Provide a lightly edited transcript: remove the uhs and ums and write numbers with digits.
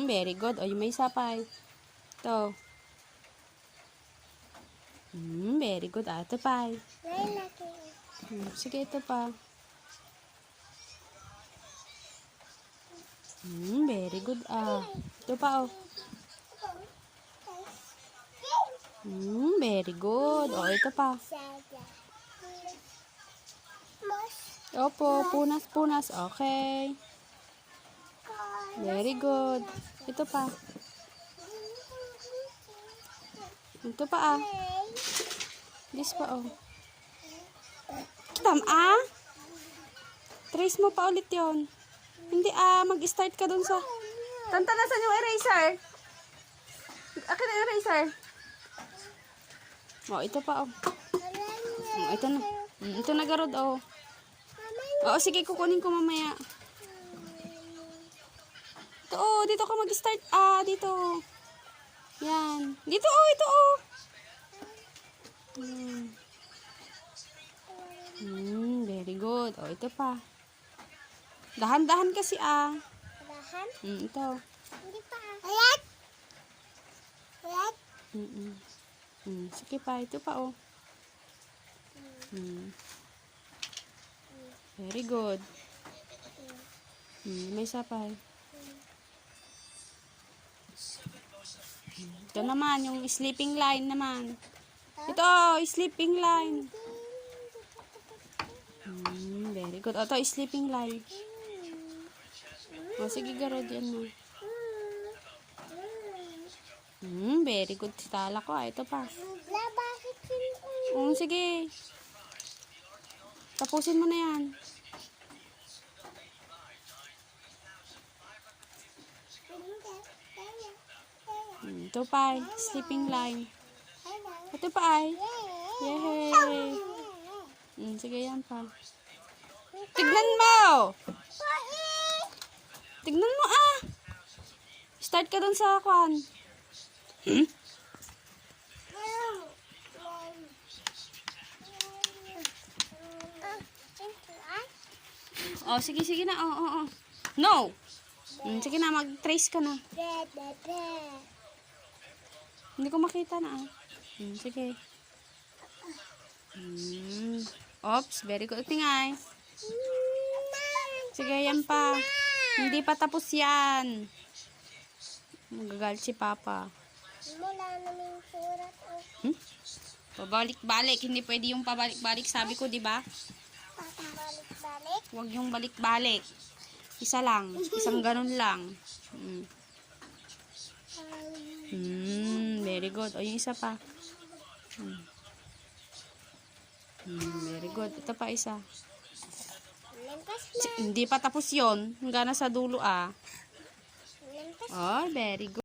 Very good. O, yung may isa pa. Ito. Very good. Ito pa. Sige, ito pa. Very good. Ito pa, oh. Very good. O, ito pa. Opo, punas. Okay. Very good. Ito pa. Ito pa, This pa, oh. Trace mo pa ulit yon. Hindi, mag-start ka dun sa... Tanta, nasan yung eraser? Akin ang eraser. Oh, ito pa, oh. Ito na. Ito na, garod, oh. Oo, sige, kukunin ko mamaya. Ito, oh. Dito ka mag-start. Dito. Yan. Dito, oh. Ito, oh. Very good. Oh, ito pa. Dahan-dahan kasi, Dahan? Ito. Hindi pa. Ayan. Sige pa. Ito pa, oh. Very good. May isa pa. Ito naman, yung sleeping line naman. Ito, sleeping line. Very good. Ito, sleeping line. O, sige, garod yan mo. Very good. Tala ko, Ito pa. Sige. Tapusin mo na yan. Ito pa, sleeping line. Ito pa, Yay! Sige, yan pa. Tignan mo! Tignan mo, Start ka dun sa kwan. Oh, sige na. Oh. No! Sige na, mag-trace ka na. Hindi ko makita na, Sige. Oops, very good. Tingay. Sige, yan pa. Hindi pa tapos yan. Magagalit si Papa. Wala namin surat. Pabalik-balik. Hindi pwede yung pabalik-balik. Sabi ko, di ba? Balik-balik. Huwag yung balik-balik. Isa lang. Isang ganun lang. Very good. O, yung isa pa. Very good. Ito pa isa. Hindi pa tapos yon. Hanggang sa dulo, Oh, very good.